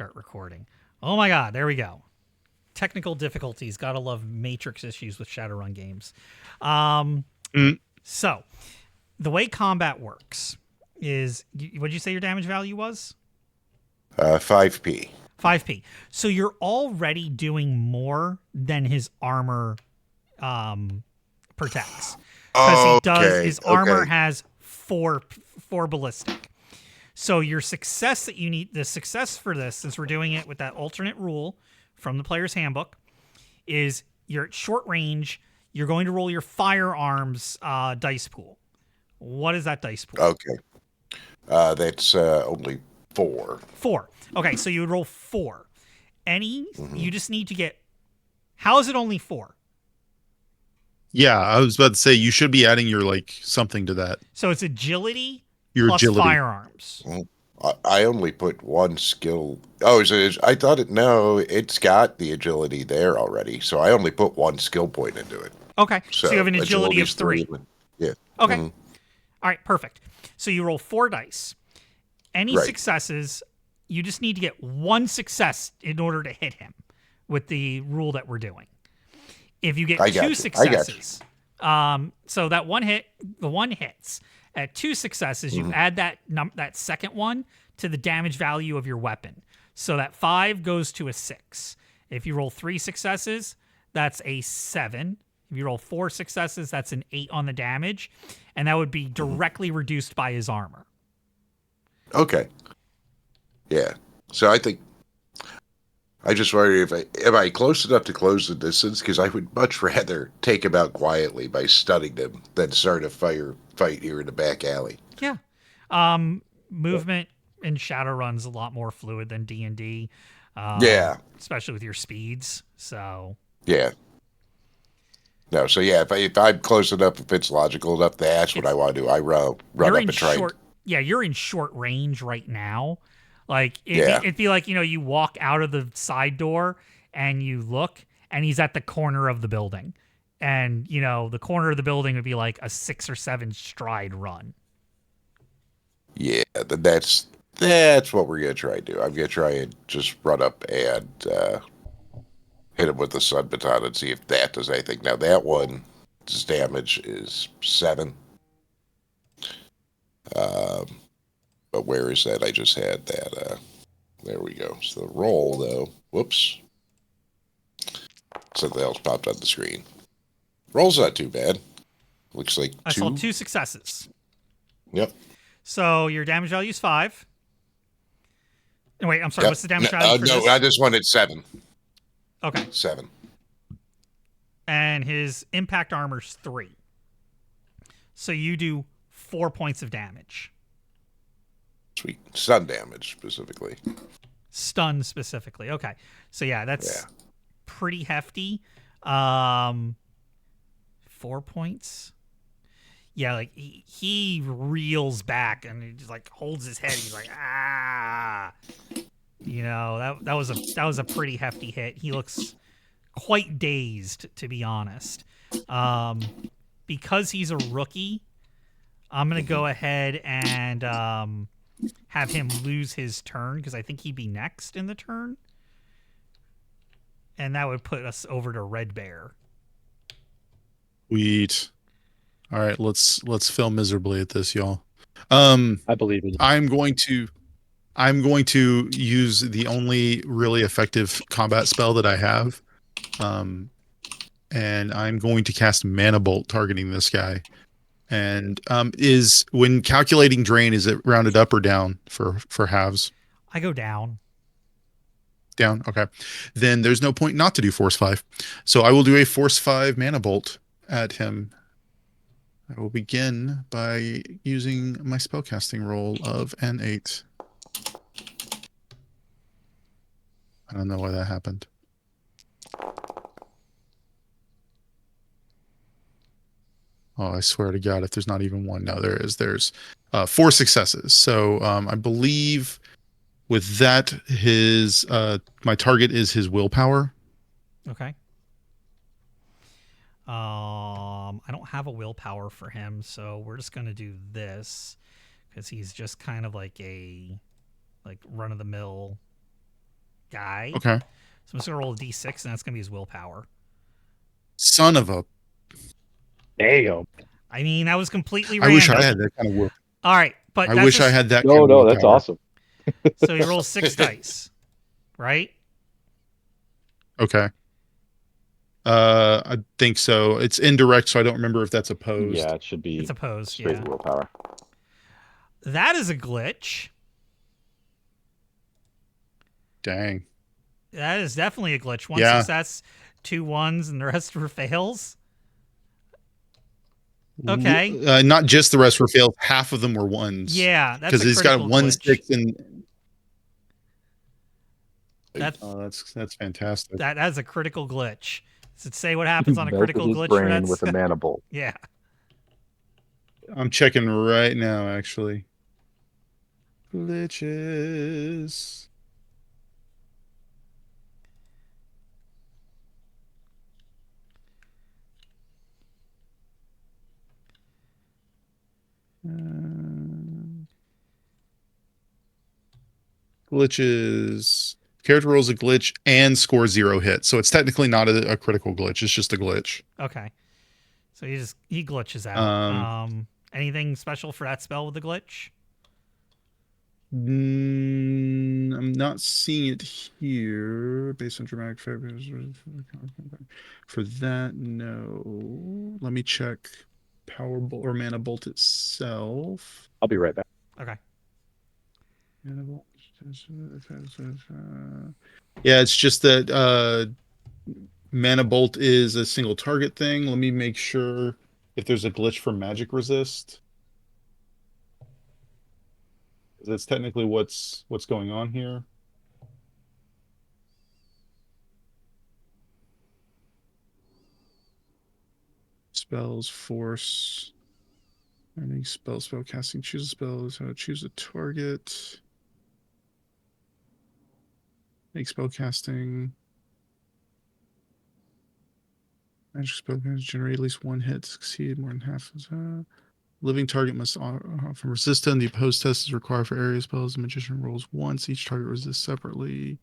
start recording. Oh my God, there we go. Technical difficulties. Gotta love matrix issues with Shadowrun games. So, the way combat works is, what did you say your damage value was? 5p. 5p. So you're already doing more than his armor protects. Because his armor has four ballistic. So your success that you need, the success for this, since we're doing it with that alternate rule from the player's handbook, is you're at short range, you're going to roll your firearms dice pool. What is that dice pool? Okay. That's only 4. 4. Okay, so you would roll 4. You just need to get, how is it only 4? Yeah, I was about to say you should be adding your something to that. So it's agility plus firearms. I only put 1 skill. Oh, I thought it's got the agility there already. So I only put 1 skill point into it. Okay, so you have an agility of 3. Yeah. Okay. All right, perfect. So you roll 4 dice. Any successes, you just need to get 1 success in order to hit him with the rule that we're doing. If you get 2 successes, so that the 1 hits. At 2 successes, you add that second one to the damage value of your weapon. So that 5 goes to a 6. If you roll 3 successes, that's a 7. If you roll 4 successes, that's an 8 on the damage. And that would be directly reduced by his armor. Okay. Yeah. So I think I just wonder am I close enough to close the distance? Because I would much rather take him out quietly by stunning them than start a fight here in the back alley. Yeah. Movement in Shadowrun's a lot more fluid than D&D. Yeah. Especially with your speeds. So. Yeah. No, so yeah, if I'm close enough, if it's logical enough, that's what I want to do. I run up and try. You're in short range right now. It'd be like, you walk out of the side door and you look and he's at the corner of the building. And, the corner of the building would be like a 6 or 7 stride run. Yeah, that's what we're going to try to do. I'm going to try and just run up and hit him with the sun baton and see if that does anything. Now, that one's damage is 7. But where is that? I just had that. There we go. So the roll, though. Whoops. Something else popped on the screen. Roll's not too bad. Looks like 2. I saw 2 successes. Yep. So your damage value is 5. And wait, I'm sorry. What's the damage value for this? I just wanted 7. Okay. 7. And his impact armor's 3. So you do 4 points of damage. Sweet. Stun damage, specifically. Stun specifically. Okay. So yeah, that's pretty hefty. 4 points. Yeah, he reels back and he just holds his head. He's like, ah. That was a pretty hefty hit. He looks quite dazed, to be honest. Because he's a rookie, I'm gonna go ahead and have him lose his turn because I think he'd be next in the turn, and that would put us over to Red Bear. Sweet. All right, let's fail miserably at this, y'all. I believe it. I'm going to use the only really effective combat spell that I have, and I'm going to cast Mana Bolt targeting this guy. And is when calculating drain, is it rounded up or down for halves? I go down. Down, okay. Then there's no point not to do Force 5. So I will do a Force 5 Mana Bolt at him. I will begin by using my spellcasting roll of an 8. I don't know why that happened. Oh, I swear to God, if there's not even one. No, there is. There's 4 successes. So I believe with that, his my target is his willpower. Okay. I don't have a willpower for him, so we're just gonna do this because he's just kind of like a run of the mill guy. Okay. So I'm just gonna roll a d6, and that's gonna be his willpower. Son of a. There you go. I mean, that was completely I random. wish I had that kind of will. All right, but I that's wish I just, had that. No, kind of no, that's willpower. awesome. So he rolls 6 dice, right? Okay. I think so. It's indirect, so I don't remember if that's opposed. Yeah, it should be It's opposed. straight Yeah, willpower. that is a glitch. Dang. That is definitely a glitch. One Yeah. success, 2 ones, and the rest were fails. Okay. Not just the rest were fails. Half of them were ones. Yeah, that's because a he's got critical 1, glitch. 6, and That's that's fantastic. that's a critical glitch. Does it say what happens on a Melted critical his glitch for brain that? with a mana bolt. Yeah. I'm checking right now, actually. Glitches. Glitches. Character rolls a glitch and scores 0 hits, so it's technically not a critical glitch. It's just a glitch. Okay. So he glitches out. Anything special for that spell with the glitch? I'm not seeing it here. Based on dramatic factors. For that, no. Let me check Power Bolt or Mana Bolt itself. I'll be right back. Okay. Yeah, it's just that Mana Bolt is a single target thing. Let me make sure if there's a glitch for magic resist. That's technically what's going on here. Spells, force. Any spell casting, choose a spell, so choose a target. Make spell casting. Magic spell can generate at least 1 hit to succeed more than half. Living target must offer resistance. The opposed test is required for area spells. The magician rolls once. Each target resists separately.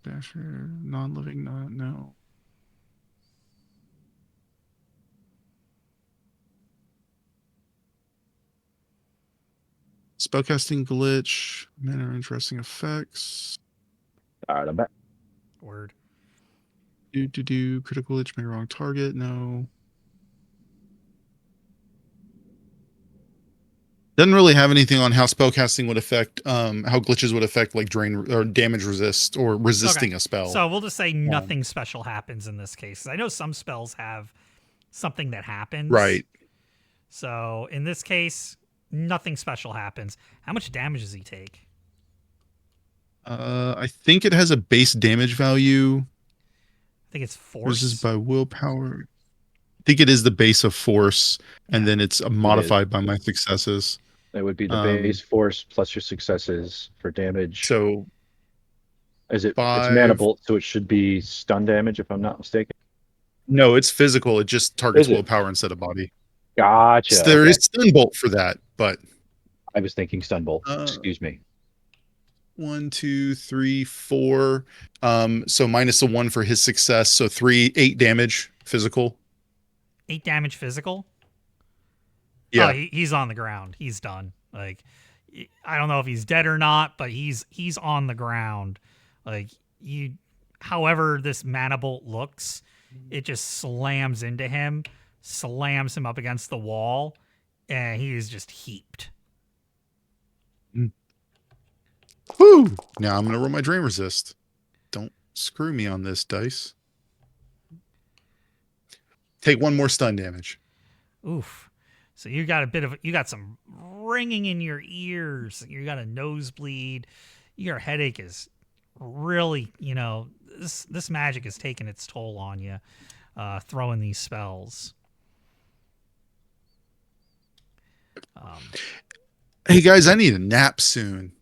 Dasher, non-living, no. Spellcasting glitch. Mana are interesting effects. All right, I'm back. Word. Critical glitch may wrong target. No. Doesn't really have anything on how spellcasting would affect, how glitches would affect like drain or damage resist or resisting a spell. So we'll just say nothing special happens in this case. I know some spells have something that happens. Right. So in this case, nothing special happens. How much damage does he take? I think it has a base damage value. I think it's force. This is by willpower. I think it is the base of force, and then it's modified by my successes. It would be the base force plus your successes for damage. So is it? 5, It's mana bolt, so it should be stun damage, if I'm not mistaken. No, it's physical. It just targets willpower instead of body. Gotcha. So there is stun bolt for that, but I was thinking stun bolt. Excuse me. 1, 2, 3, 4. So minus a 1 for his success. So 8 damage physical. 8 damage physical? Yeah. Oh, he's on the ground. He's done. Like, I don't know if he's dead or not, but he's on the ground. Like, however this mana bolt looks, it just slams into him, slams him up against the wall, and he is just heaped. Woo! Now I'm going to roll my drain resist. Don't screw me on this dice. Take 1 more stun damage. Oof. So you got some ringing in your ears. You got a nosebleed. Your headache is really, this magic is taking its toll on you, throwing these spells. Hey guys, I need a nap soon.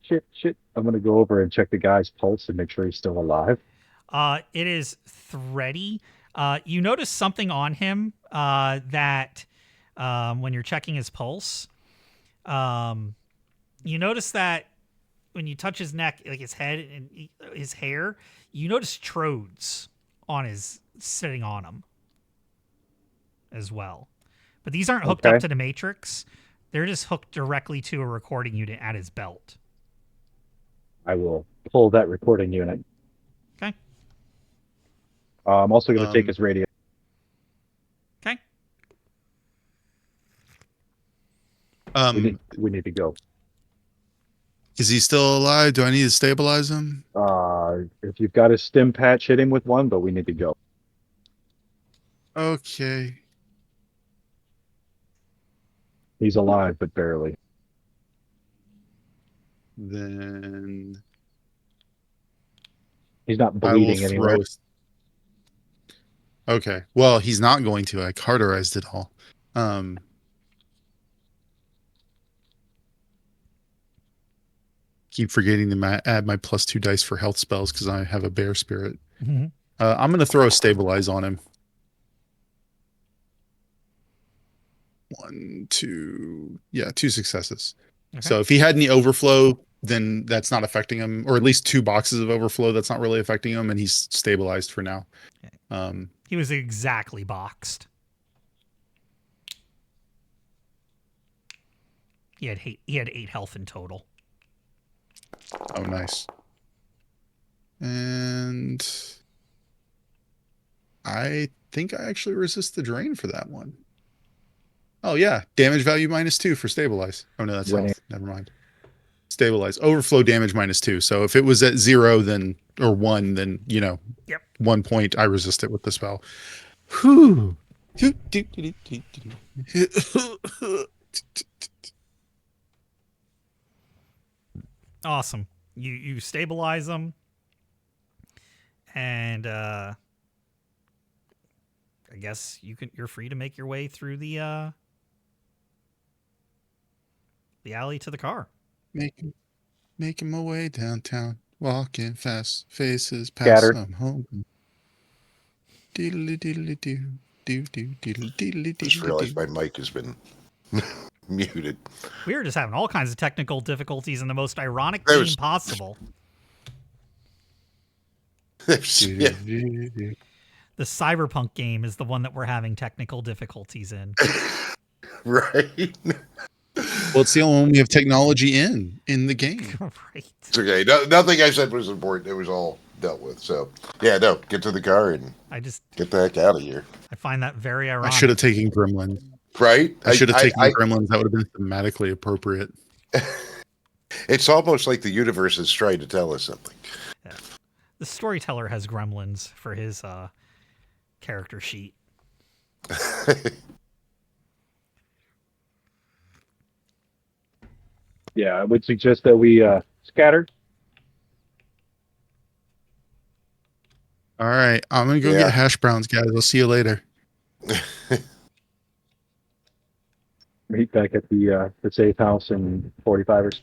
Shit. I'm going to go over and check the guy's pulse and make sure he's still alive. It is thready. You notice something on him that when you're checking his pulse, you notice that when you touch his neck, like his head and his hair, you notice trodes sitting on him as well. But these aren't hooked up to the matrix. They're just hooked directly to a recording unit at his belt. I will pull that recording unit. Okay. I'm also going to take his radio. Okay. We need to go. Is he still alive? Do I need to stabilize him? If you've got a stim patch, hit him with one, but we need to go. Okay. He's alive, but barely. Then He's not I will bleeding anywhere. throw. Okay. Well, he's not going to. I carterized it all. Keep forgetting to add my +2 dice for health spells because I have a bear spirit. Mm-hmm. I'm going to throw a stabilize on him. 1, 2. Yeah, 2 successes. Okay. So if he had any overflow, then that's not affecting him, or at least 2 boxes of overflow. That's not really affecting him, and he's stabilized for now. He was exactly boxed. He had 8 health in total. Oh, nice. And I think I actually resist the drain for that one. Oh, yeah. Damage value -2 for stabilize. Oh, no, that's health. Never mind. Stabilize. Overflow damage -2. So if it was at 0, then, or 1, then, yep. 1 point, I resist it with the spell. Whew. Awesome. You stabilize them, and I guess you're free to make your way through the alley to the car. Making my way downtown, walking fast, faces past Scattered. some home. Diddly diddly do do do diddly diddly Just diddly realized do. my mic has been muted. We were just having all kinds of technical difficulties in the most ironic game possible. Yeah. The Cyberpunk game is the one that we're having technical difficulties in. Right. Well, it's the only one we have technology in the game. Right. It's okay. Nothing I said was important. It was all dealt with. So, yeah, no, get to the car and get the heck out of here. I find that very ironic. I should have taken Gremlins. Right? I should have taken Gremlins. That would have been thematically appropriate. It's almost like the universe is trying to tell us something. Yeah. The storyteller has Gremlins for his character sheet. Yeah, I would suggest that we scatter. All right, I'm gonna go get hash browns, guys. I'll see you later. Meet back at the safe house in 45ers.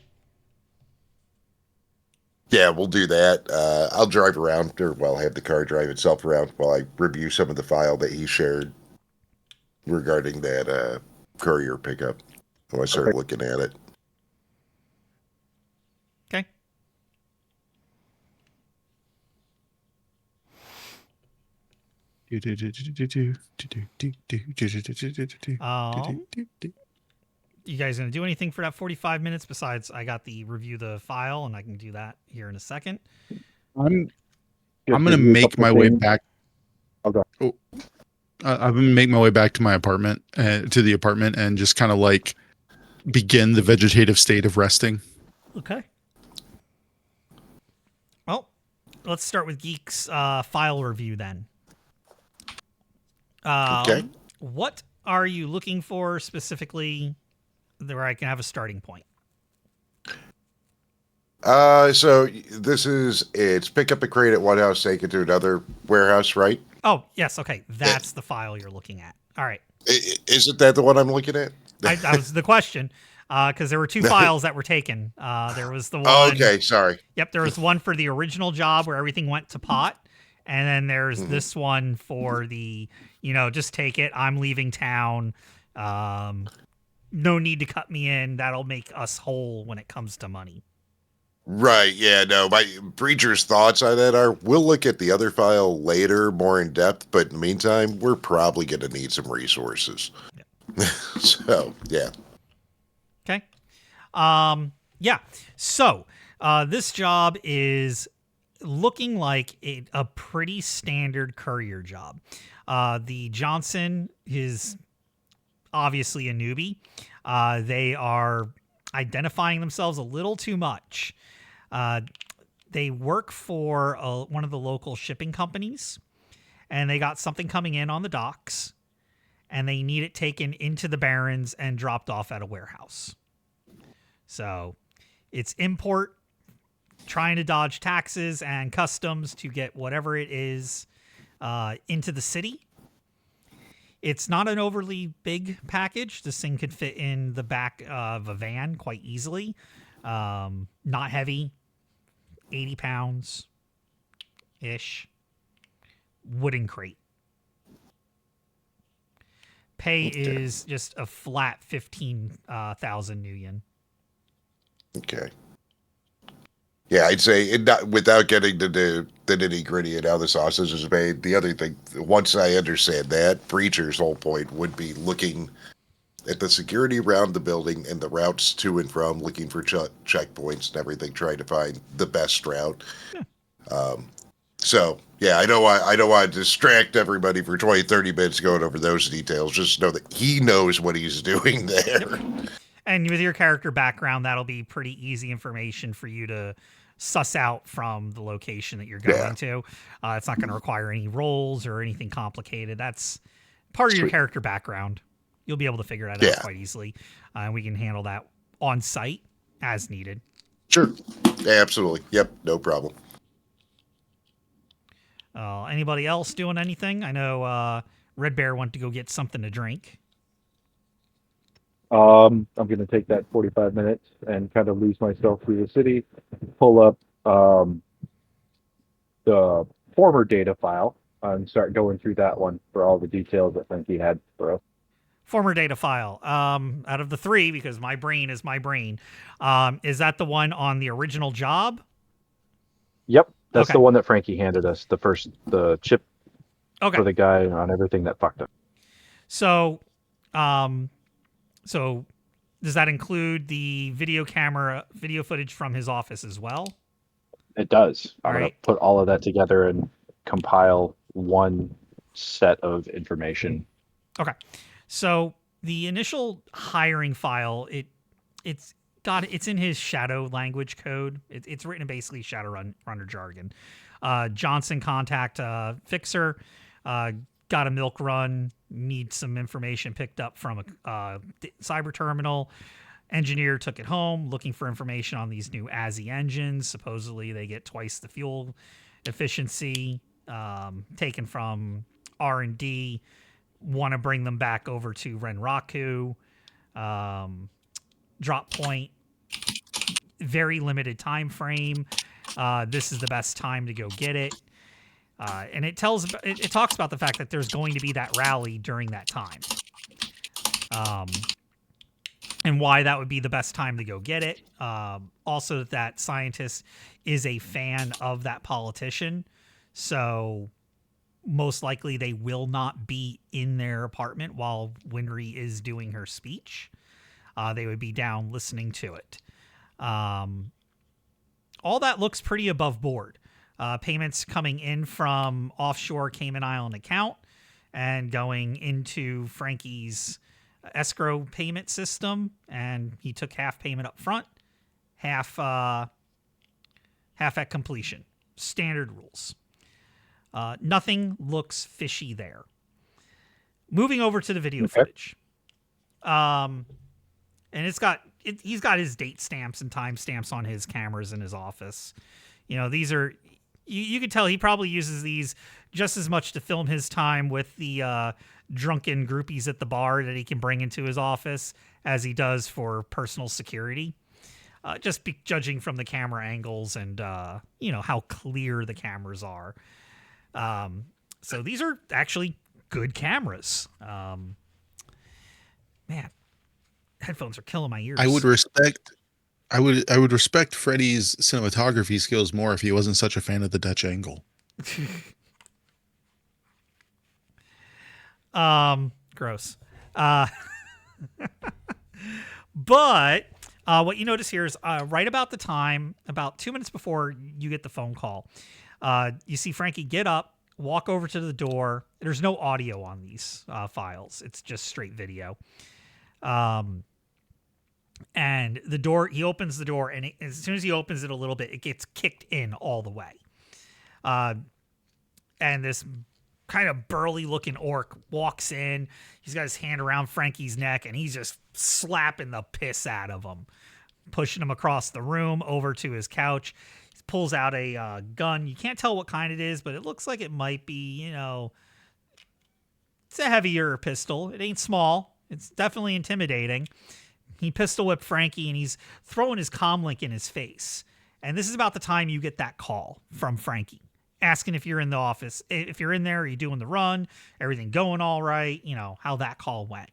Yeah, we'll do that. I'll drive around, or have the car drive itself around while I review some of the file that he shared regarding that courier pickup. When I start looking at it. Okay. You guys gonna do anything for that 45 minutes besides I got the review the file and I can do that here in a second? I'm gonna make my way back. Okay. I'm gonna make my way back to my apartment, to the apartment, and just kind of like begin the vegetative state of resting. Okay. Well, let's start with Geek's file review then. Okay. What are you looking for specifically where I can have a starting point? So it's pick up a crate at one house, take it to another warehouse, right? Oh, yes. Okay. That's the file you're looking at. All right. Isn't that the one I'm looking at? That was the question. Because there were 2 files that were taken. There was the one. Oh, okay. Sorry. Yep. There was one for the original job where everything went to pot. And then there's this one for the, just take it. I'm leaving town. No need to cut me in. That'll make us whole when it comes to money. Right. Yeah. No, my Preacher's thoughts on that are we'll look at the other file later, more in depth. But in the meantime, we're probably going to need some resources. So, yeah. Okay. Yeah. So this job is looking like a pretty standard courier job. The Johnson is obviously a newbie. They are identifying themselves a little too much. They work for one of the local shipping companies, and they got something coming in on the docks, and they need it taken into the Barrens and dropped off at a warehouse. So it's import, trying to dodge taxes and customs to get whatever it is into the city. It's not an overly big package. This thing could fit in the back of a van quite easily. Not heavy, 80 pounds ish. Wooden crate. Pay is just a flat 15,000 New Yen. Okay. Yeah, I'd say without getting to the nitty gritty and how the sausage is made. The other thing, once I understand that, Preacher's whole point would be looking at the security around the building and the routes to and from, looking for checkpoints and everything, trying to find the best route. Yeah. So, yeah, I don't want to distract everybody for 20, 30 minutes going over those details. Just know that he knows what he's doing there. And with your character background, that'll be pretty easy information for you to suss out from the location that you're going to. It's not going to require any rolls or anything complicated. That's part of your character background. You'll be able to figure that out quite easily. And we can handle that on site as needed. Sure. Absolutely. Yep. No problem. Anybody else doing anything? I know Red Bear went to go get something to drink. I'm going to take that 45 minutes and kind of lose myself through the city, pull up the former data file and start going through that one for all the details I think he had for us. Former data file. Out of the three, because my brain is my brain, is that the one on the original job? Yep, that's the one that Frankie handed us, the chip for the guy on everything that fucked up. So, so does that include the video footage from his office as well? It does. I'm going right. to put all of that together and compile one set of information. Okay. So the initial hiring file, it's in his shadow language code. It's written in basically Shadowrunner jargon. Johnson contact fixer, got a milk run, need some information picked up from a cyber terminal. Engineer took it home, looking for information on these new ASI engines. Supposedly they get twice the fuel efficiency, taken from R&D. Want to bring them back over to Renraku. Drop point. Very limited time frame. This is the best time to go get it. And it talks about the fact that there's going to be that rally during that time. And why that would be the best time to go get it. Also, that scientist is a fan of that politician. So most likely they will not be in their apartment while Winry is doing her speech. They would be down listening to it. All that looks pretty above board. Payments coming in from offshore Cayman Island account and going into Frankie's escrow payment system, and he took half payment up front, half at completion. Standard rules. Nothing looks fishy there. Moving over to the video footage. And he's got his date stamps and time stamps on his cameras in his office. You know, these are, you can tell he probably uses these just as much to film his time with the drunken groupies at the bar that he can bring into his office as he does for personal security. Judging from the camera angles and, how clear the cameras are. So these are actually good cameras. Man, headphones are killing my ears. I would respect I would respect Freddy's cinematography skills more if he wasn't such a fan of the Dutch angle. Gross. Uh, but what you notice here is right about the time, about 2 minutes before you get the phone call, you see Frankie get up, walk over to the door. There's no audio on these files. It's just straight video. And the door, he opens the door, and as soon as he opens it a little bit, it gets kicked in all the way. And this kind of burly looking orc walks in. He's got his hand around Frankie's neck, and he's just slapping the piss out of him, pushing him across the room over to his couch. He pulls out a gun. You can't tell what kind it is, but it looks like it might be, it's a heavier pistol. It ain't small. It's definitely intimidating. He pistol whipped Frankie, and he's throwing his comlink in his face. And this is about the time you get that call from Frankie, asking if you're in the office. If you're in there, are you doing the run? Everything going all right? How that call went.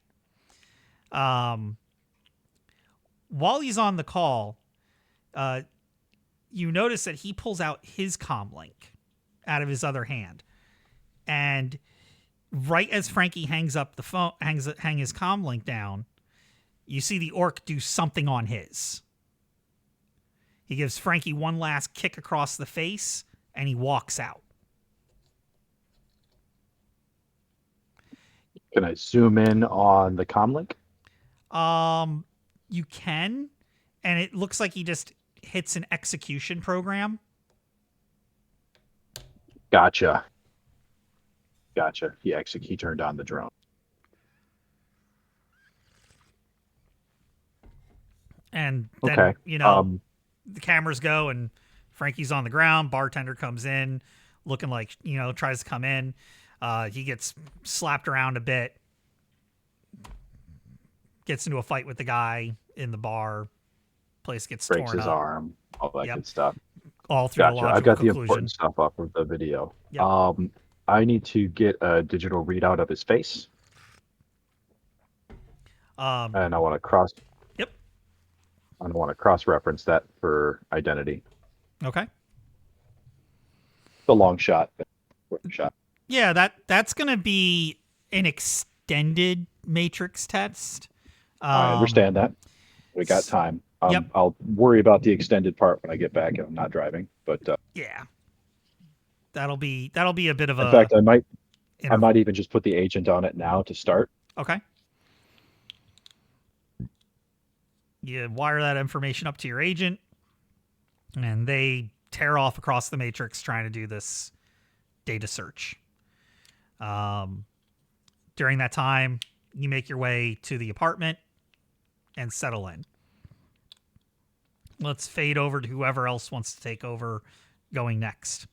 While he's on the call, you notice that he pulls out his comlink out of his other hand. And right as Frankie hangs up the phone, hang his comlink down, you see the orc do something on his. He gives Frankie one last kick across the face, and he walks out. Can I zoom in on the comlink? You can, and it looks like he just hits an execution program. Gotcha. He turned on the drone. And then, Okay. The cameras go, and Frankie's on the ground. Bartender comes in, looking like, tries to come in. He gets slapped around a bit. Gets into a fight with the guy in the bar. Place gets Breaks torn his up. arm, all that good stuff. All through the Gotcha. logical I've got the conclusion. important stuff off of the video. Yep. I need to get a digital readout of his face. And I want to cross. Yep. I want to cross-reference that for identity. Okay. The long shot. Shot. Yeah, that's going to be an extended matrix test. I understand that. We got time. Yep. I'll worry about the extended part when I get back and I'm not driving. But yeah, that'll be a bit of in fact, I might interval. even just put the agent on it now to start. Okay. You wire that information up to your agent, and they tear off across the matrix trying to do this data search. During that time, you make your way to the apartment and settle in. Let's fade over to whoever else wants to take over going next.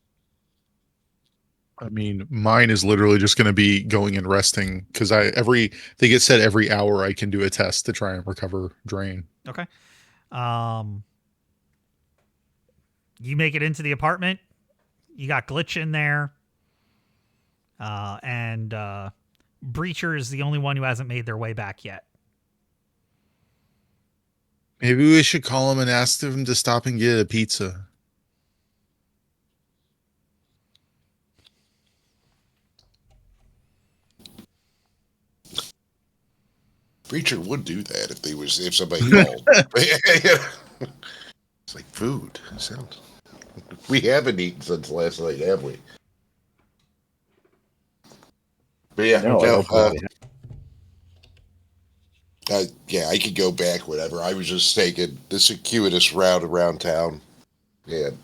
I mean, mine is literally just going to be going and resting because they get said every hour I can do a test to try and recover drain. Okay. You make it into the apartment. You got Glitch in there. And Breacher is the only one who hasn't made their way back yet. Maybe we should call him and ask him to stop and get a pizza. Preacher would do that if somebody called. It's like food. Sounds. We haven't eaten since last night, have we? But yeah, I could go back, whatever. I was just taking the circuitous route around town and,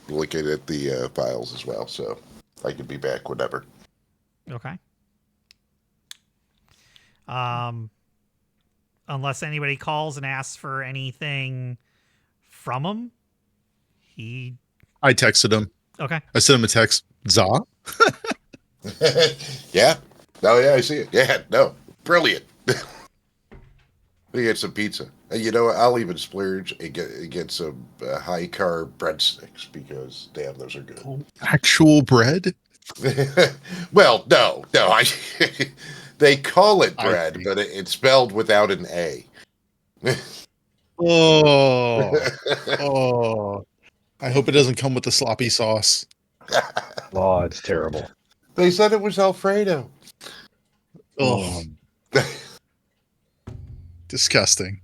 looking at the files as well. So I could be back whenever. Okay. Unless anybody calls and asks for anything from him, I texted him. Okay. I sent him a text. Za? Yeah. Oh, yeah, I see it. Yeah, no. Brilliant. We get some pizza. And I'll even splurge and get some high-carb breadsticks because, damn, those are good. Actual bread? Well, no. They call it bread, but it's spelled without an A. Oh, oh! I hope it doesn't come with the sloppy sauce. Oh, it's terrible. They said it was Alfredo. Oh, disgusting.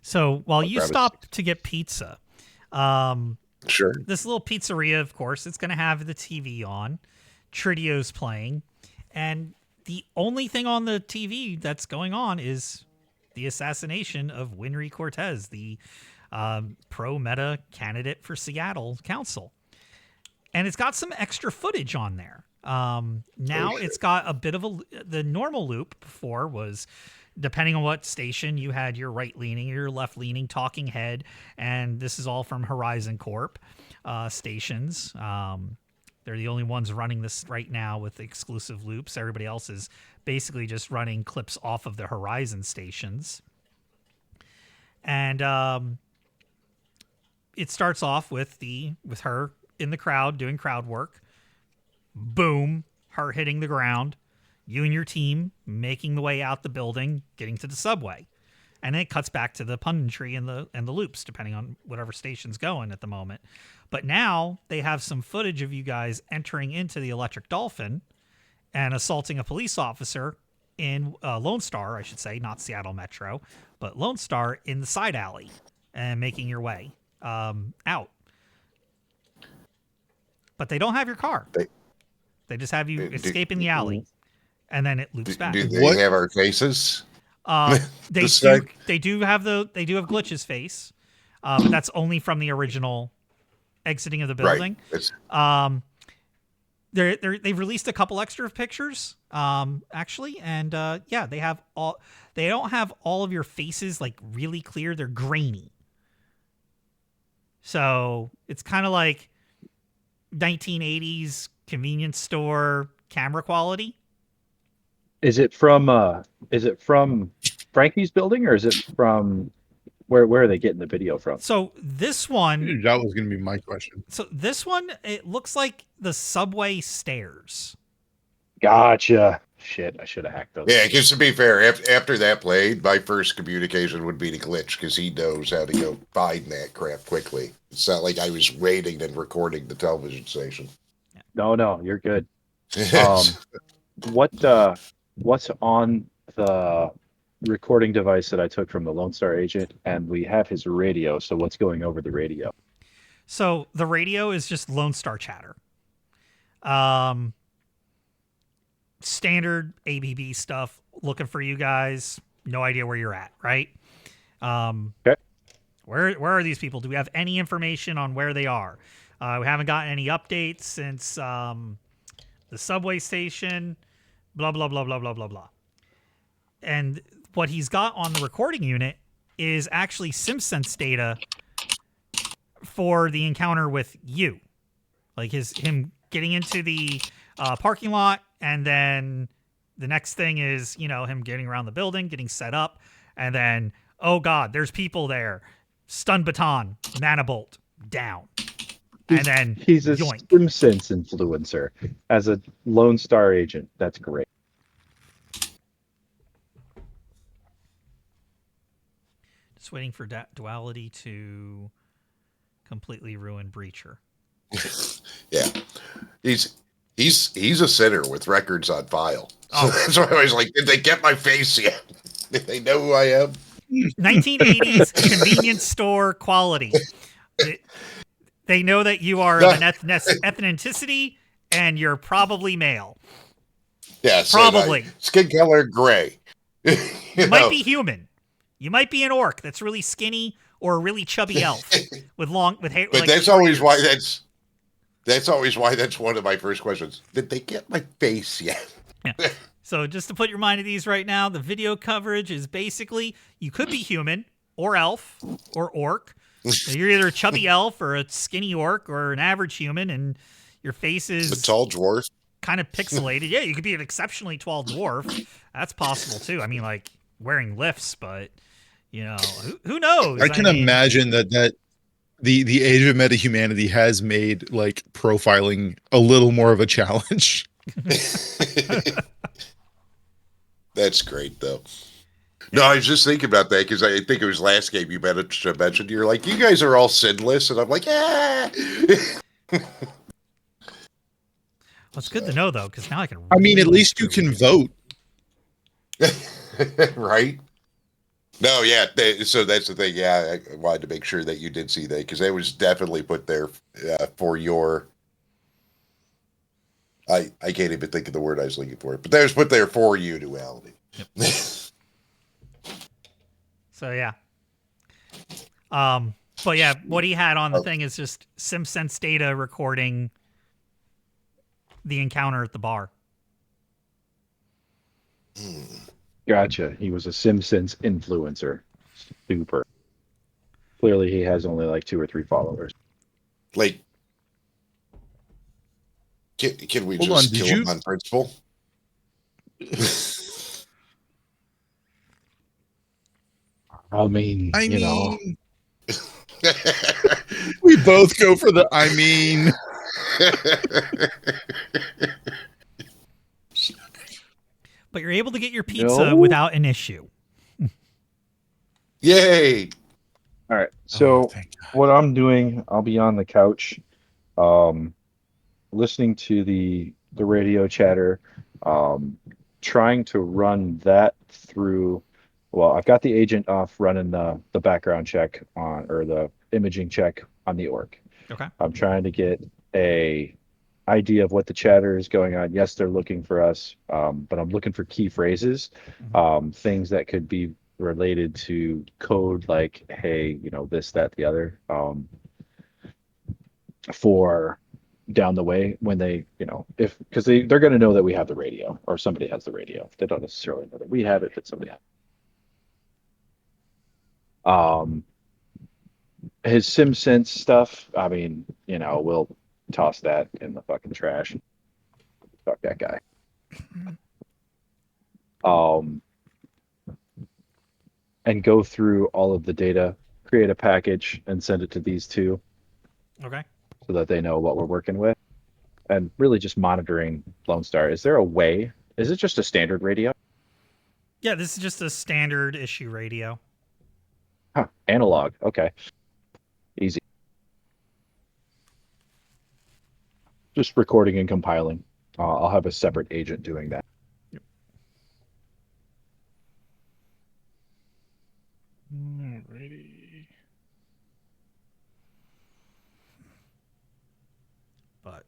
So while you grab it. stop to get pizza, Sure. this little pizzeria, of course, it's going to have the TV on, Tridio's playing, and the only thing on the TV that's going on is the assassination of Winry Cortez, the pro-meta candidate for Seattle Council. And it's got some extra footage on there. Now it's got a bit of the normal loop before was, depending on what station, you had your right-leaning, your left-leaning talking head, and this is all from Horizon Corp stations. They're the only ones running this right now with exclusive loops. Everybody else is basically just running clips off of the Horizon stations. And it starts off with her in the crowd doing crowd work. Boom, her hitting the ground. You and your team making the way out the building, getting to the subway. And then it cuts back to the punditry and the loops, depending on whatever station's going at the moment. But now they have some footage of you guys entering into the Electric Dolphin and assaulting a police officer in Lone Star, I should say, not Seattle Metro, but Lone Star in the side alley and making your way out. But they don't have your car. They just have you escaping the alley. And then it loops back. Do they have our faces? They do have Glitch's face, but that's only from the original exiting of the building. Right. They've released a couple extra pictures, actually, and they have all. They don't have all of your faces like really clear. They're grainy, so it's kind of like 1980s convenience store camera quality. Is it from Frankie's building, or is it from where are they getting the video from? So this one, That was going to be my question. So this one, it looks like the subway stairs. Gotcha. Shit, I should have hacked those. Yeah, because to be fair, after that played, my first communication would be to Glitch because he knows how to go find that crap quickly. It's not like I was waiting and recording the television station. No, you're good. What's on the recording device that I took from the Lone Star agent? And we have his radio. So what's going over the radio? So the radio is just Lone Star chatter. Standard ABB stuff. Looking for you guys. No idea where you're at, right? Okay. Where are these people? Do we have any information on where they are? We haven't gotten any updates since the subway station. Blah, blah, blah, blah, blah, blah, blah. And what he's got on the recording unit is actually SimSense data for the encounter with you. Like him getting into the parking lot, and then the next thing is, him getting around the building, getting set up, and then, oh God, there's people there. Stun baton, Nanobolt, down. And then he's a yoink. SimSense influencer as a Lone Star agent. That's great. Just waiting for Duality to completely ruin Breacher. Yeah, he's a sinner with records on file. Oh. So that's why I was like, did they get my face yet? Did they know who I am? 1980s convenience store quality. They know that you are of an ethnicity and you're probably male. Yeah, probably. Skin color gray. You might be human. You might be an orc that's really skinny or a really chubby elf with hair. But that's always why that's one of my first questions. Did they get my face yet? Yeah. So just to put your mind at ease right now, the video coverage is basically you could be human or elf or orc. You're either a chubby elf or a skinny orc or an average human, and your face is a tall dwarf, kind of pixelated. Yeah, you could be an exceptionally tall dwarf. That's possible too. I mean, like wearing lifts, but who knows? I can imagine that the age of meta-humanity has made like profiling a little more of a challenge. That's great though. No, I was just thinking about that because I think it was last game you mentioned. You're like, you guys are all sinless, and I'm like, yeah. Well, it's good to know though, because now I can. I mean, at really least you screw can with vote. Right? No, yeah. So that's the thing. Yeah, I wanted to make sure that you did see that because it was definitely put there for your. I can't even think of the word I was looking for, but that was put there for you, duality. Yep. So yeah. But yeah, what he had on the thing is just SimSense data recording the encounter at the bar. Gotcha. He was a Simpsons influencer. Super. Clearly, he has only like 2 or 3 followers. Like, can we Hold just on, did kill you- him on principle? I mean, you know, we both go for the. I mean, But you're able to get your pizza No. without an issue. Yay! all right. So thank God. what I'm doing, I'll be on the couch, listening to the radio chatter, trying to run that through. Well, I've got the agent off running the background check on, or the imaging check on the orc. Okay. I'm trying to get a idea of what the chatter is going on. Yes, they're looking for us, but I'm looking for key phrases, things that could be related to code, like, hey, you know, this, that, the other, for down the way when they, you know, if because they're going to know that we have the radio or somebody has the radio. They don't necessarily know that we have it, but somebody has. His SimSense stuff, I mean, you know, we'll toss that in the fucking trash. Fuck that guy. And go through all of the data, create a package, and send it to these two Okay. so that they know what we're working with. And really just monitoring Lone Star. Is there a way? Is it just a standard radio? Yeah, this is just a standard issue radio. Huh, analog. Okay. Easy. Just recording and compiling. I'll have a separate agent doing that. Alrighty. But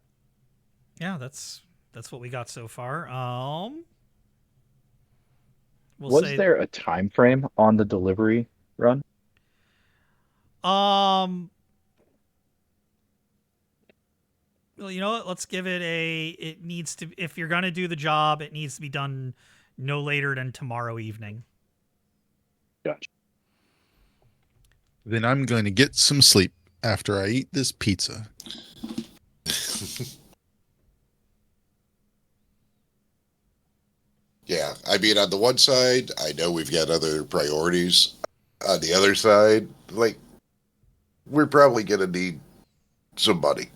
yeah, that's what we got so far. We'll Was say there a time frame on the delivery run? well, you know what? Let's give it a. It needs to. If you're gonna do the job, it needs to be done no later than tomorrow evening. Gotcha. Then I'm going to get some sleep after I eat this pizza. Yeah, I mean, on the one side, I know we've got other priorities. On the other side, like, we're probably going to need some money.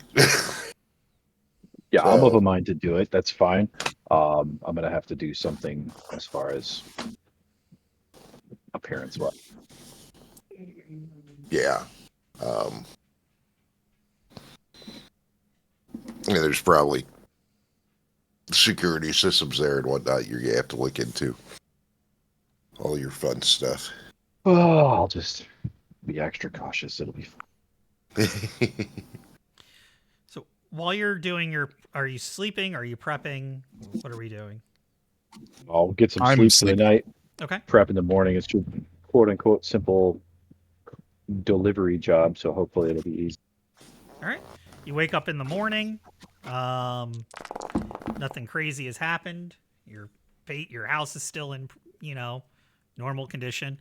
Yeah, I'm So- of a mind to do it. That's fine. I'm gonna have to do something as far as appearance wise. Yeah. Yeah, there's probably security systems there and whatnot you have to look into. All your fun stuff. Oh, I'll just be extra cautious. It'll be fine. So while you're doing your, are you sleeping? Are you prepping? What are we doing? I'll get some I'm sleep for sleeping. the night. Okay. Prep in the morning. It's just quote unquote simple delivery job, so hopefully it'll be easy. All right. You wake up in the morning. Nothing crazy has happened. Your house is still in, normal condition.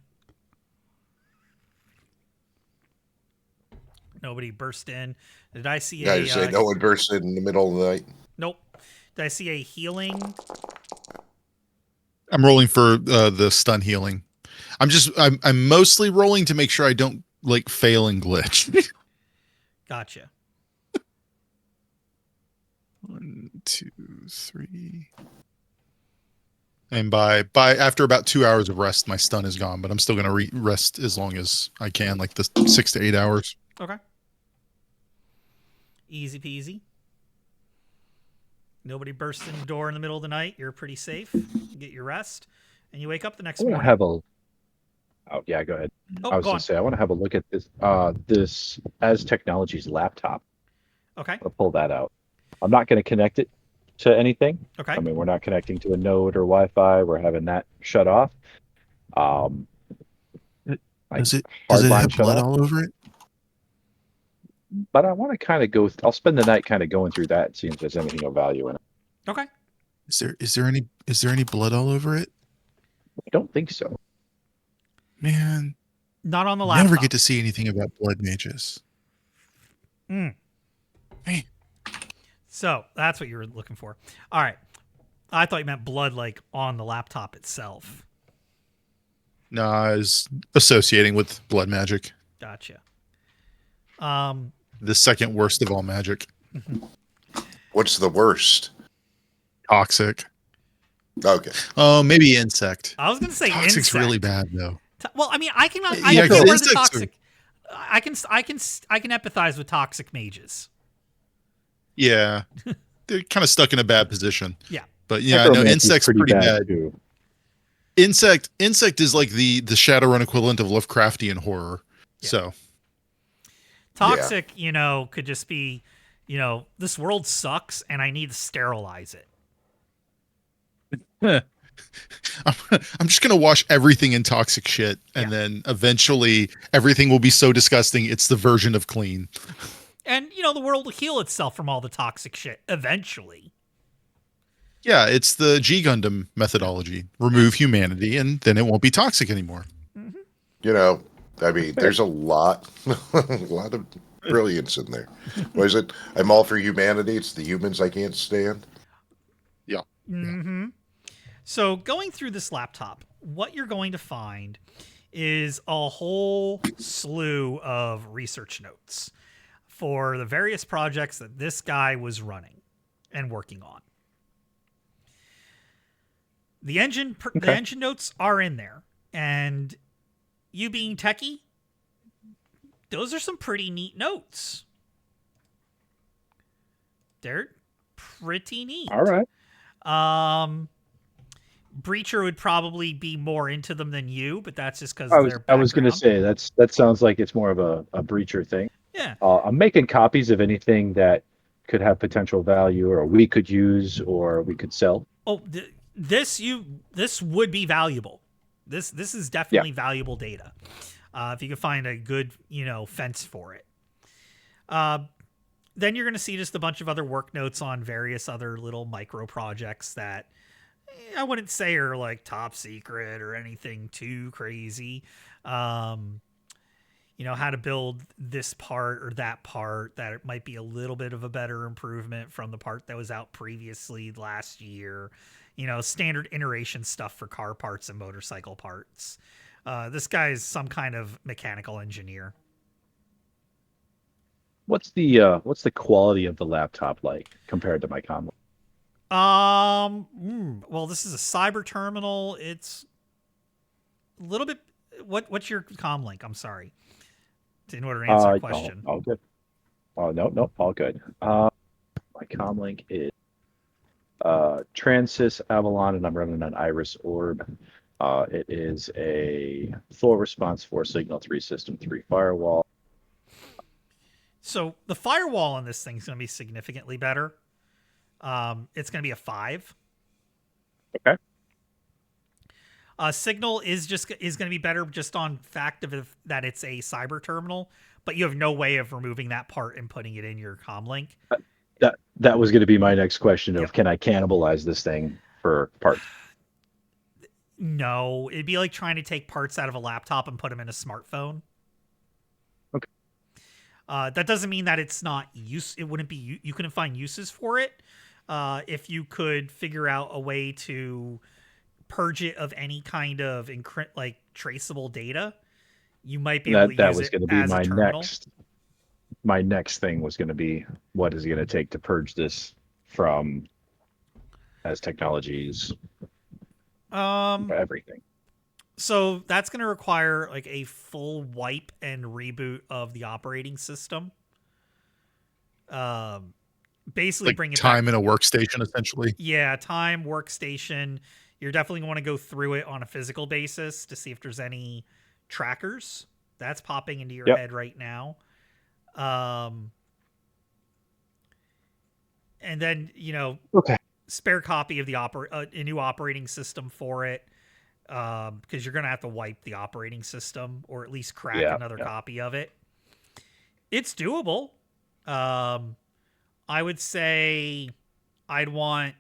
Nobody burst in. Did I see I a? say no one bursts in the middle of the night. Nope. Did I see a healing? I'm rolling for the stun healing. I'm mostly rolling to make sure I don't like fail and glitch. Gotcha. 1, 2, 3. And by after about 2 hours of rest, my stun is gone. But I'm still gonna rest as long as I can, like the 6 to 8 hours. Okay. Easy peasy. Nobody bursts in the door in the middle of the night. You're pretty safe. You get your rest, and you wake up the next I want to morning. have a. Oh yeah, go ahead. Oh, I was go going on. to say I want to have a look at this. This As Technology's laptop. Okay. I'll pull that out. I'm not going to connect it to anything. Okay. I mean, we're not connecting to a node or Wi-Fi. We're having that shut off. Does it hardline have shut blood off. all over it? But I want to kind of go. I'll spend the night kind of going through that and seeing if there's anything of value in it. Okay. Is there any blood all over it? I don't think so. Man, Not on the you laptop. never get to see anything about blood mages. Mm. Man. So that's what you were looking for. All right. I thought you meant blood like on the laptop itself. No, I was associating with blood magic. Gotcha. The second worst of all magic. What's the worst? Toxic. Okay. Oh, maybe insect. I was gonna say Toxic's insect. really bad though. Well, I mean, I can Yeah, see 'cause where the insects toxic. I can empathize with toxic mages. Yeah. They're kind of stuck in a bad position. Yeah. But yeah, no, Necromancy's insect's pretty bad. too. Insect is like the Shadowrun equivalent of Lovecraftian horror. Yeah. So Toxic, could just be, this world sucks and I need to sterilize it. I'm just gonna wash everything in toxic shit, and then eventually everything will be so disgusting it's the version of clean. And the world will heal itself from all the toxic shit eventually. Yeah, it's the G Gundam methodology. Remove humanity, and then it won't be toxic anymore. Mm-hmm. I mean, there's a lot of brilliance in there. What is it? I'm all for humanity. It's the humans I can't stand. Yeah. Mm-hmm. So going through this laptop, what you're going to find is a whole slew of research notes for the various projects that this guy was running and working on. The engine notes are in there, and you being techie, those are some pretty neat notes. They're pretty neat. All right. Breacher would probably be more into them than you, but that's just because I was going to say that sounds like it's more of a breacher thing. Yeah. I'm making copies of anything that could have potential value, or we could use, or we could sell. Oh, this would be valuable. This is definitely valuable data. If you can find a good fence for it. Then you're going to see just a bunch of other work notes on various other little micro projects that I wouldn't say are like top secret or anything too crazy. How to build this part or that part that it might be a little bit of a better improvement from the part that was out previously last year. Standard iteration stuff for car parts and motorcycle parts. This guy is some kind of mechanical engineer. What's the quality of the laptop like compared to my comlink? Well, this is a cyber terminal. It's a little bit. What's your comlink? I'm sorry. In order to answer the question. All good. Oh no, all good. My comlink is Transys Avalon, and I'm running an Iris Orb. It is a full response 4 signal 3 system 3 firewall. So the firewall on this thing is going to be significantly better. It's going to be a 5. Okay. Signal is going to be better just on fact of that it's a cyber terminal, but you have no way of removing that part and putting it in your comlink. That was going to be my next question of can I cannibalize this thing for parts? No, it'd be like trying to take parts out of a laptop and put them in a smartphone. Okay. That doesn't mean that it's not use. It wouldn't be. You couldn't find uses for it. If you could figure out a way to purge it of any kind of traceable data, you might be able to use it as a terminal. My next thing was going to be, what is it going to take to purge this from as technologies Everything. So that's going to require like a full wipe and reboot of the operating system. Basically Like bring it time back. in a workstation, essentially. Yeah, time, workstation. You're definitely going to want to go through it on a physical basis to see if there's any trackers. That's popping into your Yep. head right now. And then, Okay. spare copy of the a new operating system for it, because you're going to have to wipe the operating system or at least crack Yeah. another copy of it. It's doable. I would say I'd want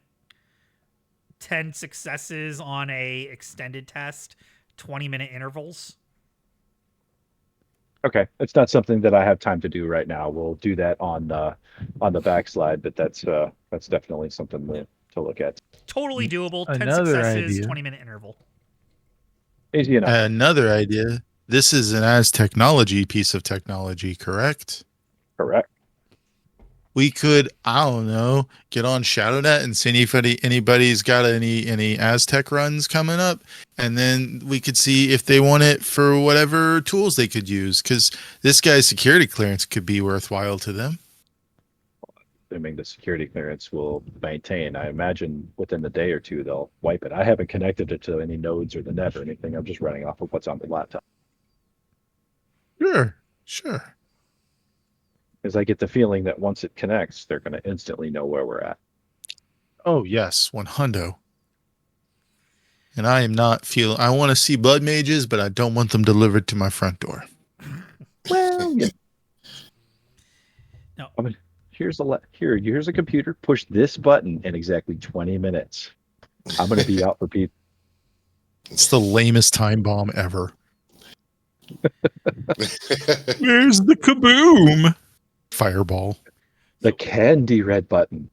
10 successes on a extended test, 20-minute intervals. Okay, it's not something that I have time to do right now. We'll do that on the backslide, but that's definitely something to look at. Totally doable. 10 Another successes, idea. 20-minute interval. Easy enough. Another idea. This is an as technology piece of technology, correct? Correct. We could, I don't know, get on ShadowNet and see if anybody's got any Aztec runs coming up, and then we could see if they want it for whatever tools they could use, because this guy's security clearance could be worthwhile to them. Assuming the security clearance will maintain, I imagine within the day or two they'll wipe it. I haven't connected it to any nodes or the net or anything. I'm just running off of what's on the laptop. Sure. Because I get the feeling that once it connects, they're going to instantly know where we're at. Oh yes, 100. And I am not I want to see blood mages, but I don't want them delivered to my front door. Well, yeah. No. I mean, here's a computer. Push this button in exactly 20 minutes. I'm going to be out for people. It's the lamest time bomb ever. Where's the kaboom? Fireball. The candy red button.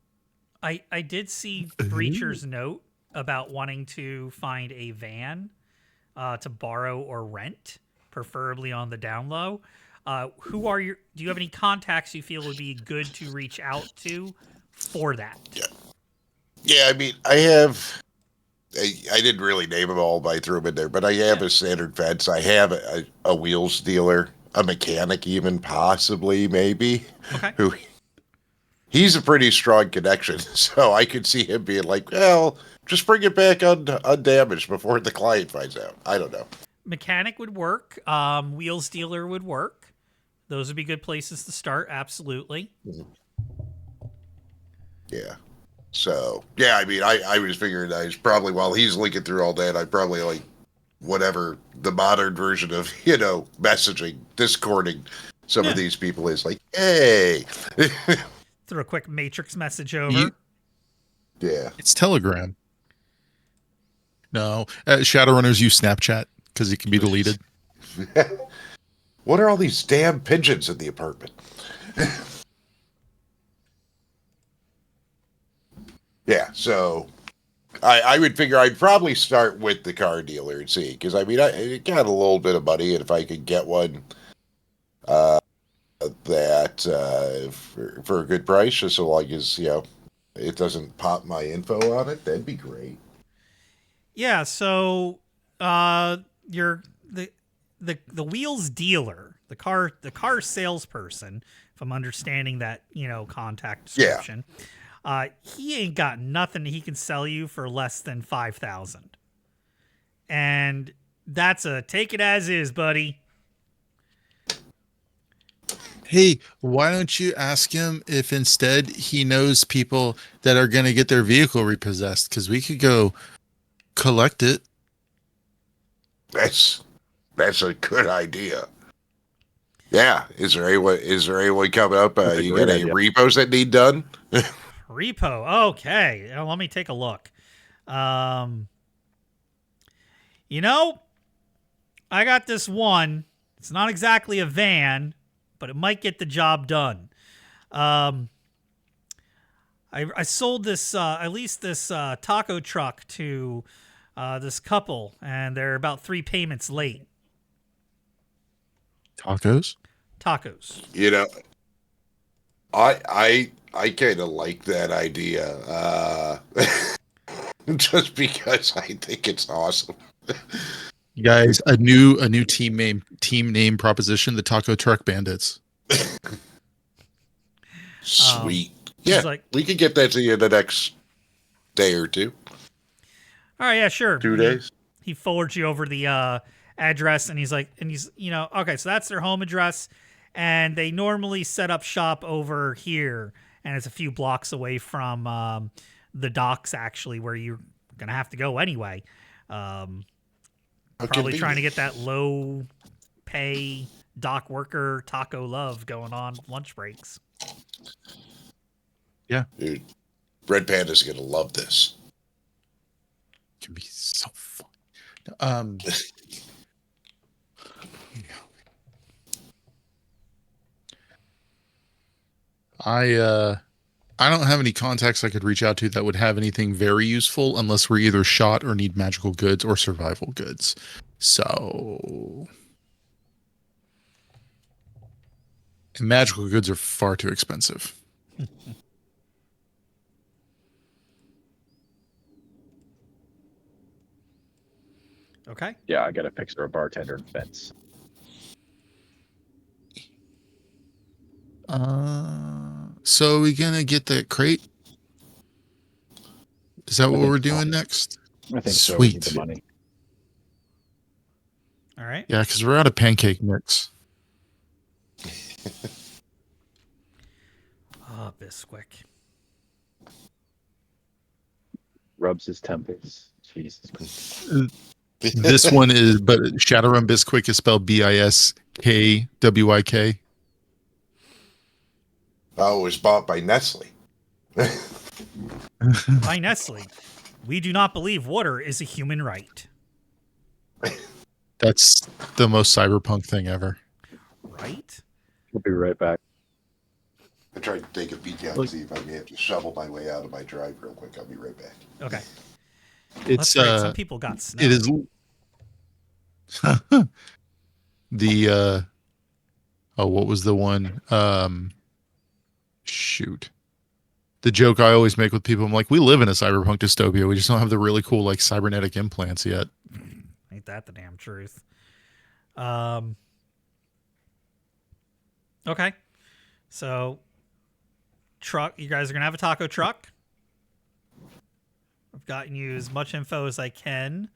I did see Breacher's note about wanting to find a van to borrow or rent, preferably on the down low. Do you have any contacts you feel would be good to reach out to for that? Yeah, I mean, I didn't really name them all, but I threw them in there. But I have a standard fence. I have a wheels dealer, a mechanic, even possibly, maybe. Okay. He's a pretty strong connection, so I could see him being like, well, just bring it back undamaged before the client finds out. I don't know. Mechanic would work. Wheels dealer would work. Those would be good places to start. Absolutely. Yeah. So, yeah, I mean, I was figuring I was probably, while he's linking through all that, I'd probably like whatever the modern version of, messaging, discording some of these people is like, hey. Throw a quick matrix message over. Yeah. It's Telegram. No, Shadowrunners use Snapchat because it can be deleted. What are all these damn pigeons in the apartment? Yeah, so I would figure I'd probably start with the car dealer and see, because I mean, I got a little bit of money, and if I could get one that for a good price, just so long as it doesn't pop my info on it, that'd be great. Yeah, so you're the wheels dealer, the car salesperson, if I'm understanding that contact description. He ain't got nothing he can sell you for less than 5,000, and that's a take it as is, buddy. Hey, why don't you ask him if instead he knows people that are going to get their vehicle repossessed? Because we could go collect it. That's a good idea. Yeah. Is there anyone coming up? You got any repos that need done? Repo. Okay. Now, let me take a look. I got this one. It's not exactly a van, but it might get the job done. I sold this, at least this taco truck to this couple, and they're about 3 payments late. Tacos? Tacos. I kind of like that idea. just because I think it's awesome. Guys, a new team name proposition: the Taco Truck Bandits. Sweet. he's Yeah, like, we could get that to you in the next day or two. all right, yeah, sure. 2 days. He forwards you over the address, and he's like, okay, so that's their home address, and they normally set up shop over here, and it's a few blocks away from the docks, actually, where you're gonna have to go anyway. Probably trying to get that low pay dock worker taco love going on lunch breaks. Yeah, dude, Red Panda's gonna love this. It can be so fun. I don't have any contacts I could reach out to that would have anything very useful unless we're either shot or need magical goods or survival goods. So, and magical goods are far too expensive. Okay. Yeah, I got to fix her a bartender and fence. So we gonna get that crate? Is that what we're doing next? I think so. We need Sweet. the money. All right. Yeah, because we're out of pancake mix. Oh, Bisquick. Rubs his temples. Jesus Christ. This one is, but Shadowrun Bisquick is spelled BISKWYK. Oh, it was bought by Nestle. By Nestle. We do not believe water is a human right. That's the most cyberpunk thing ever. Right? We'll be right back. I tried to take a peek out and see if I may have to shovel my way out of my drive real quick. I'll be right back. Okay. It's That's right. Some people got snow. it is the what was the one? Shoot. The joke I always make with people, I'm like, we live in a cyberpunk dystopia. We just don't have the really cool like cybernetic implants yet. Ain't that the damn truth? Okay. So truck, you guys are gonna have a taco truck. I've gotten you as much info as I can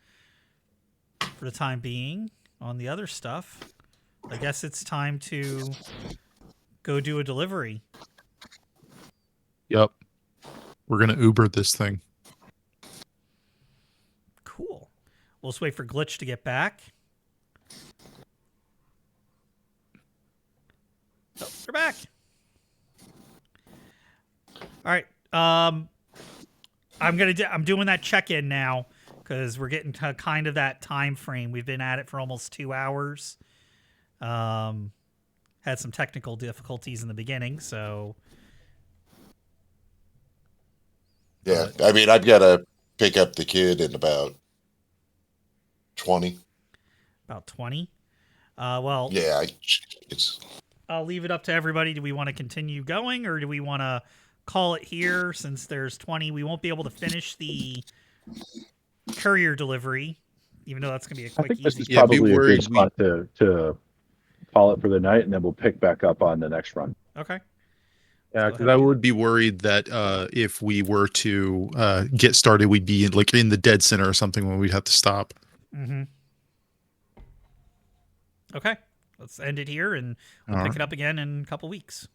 for the time being on the other stuff. I guess it's time to go do a delivery. Yep. We're gonna Uber this thing. Cool. We'll just wait for Glitch to get back. Oh, they're back. All right. I'm doing that check-in now because we're getting to kind of that time frame. We've been at it for almost 2 hours. Had some technical difficulties in the beginning, so Yeah, I mean, I've got to pick up the kid in about 20. about 20. Well, Yeah, it's. I'll leave it up to everybody. Do we want to continue going, or do we want to call it here since there's 20? We won't be able to finish the courier delivery, even though that's going to be a I quick, think this easy. is Yeah, be probably a worried good spot to call it for the night, and then we'll pick back up on the next run. Okay. Yeah, Go because ahead. I would be worried that if we were to get started, we'd be like in the dead center or something when we'd have to stop. Mm-hmm. Okay. Let's end it here, and we'll All pick right. it up again in a couple weeks.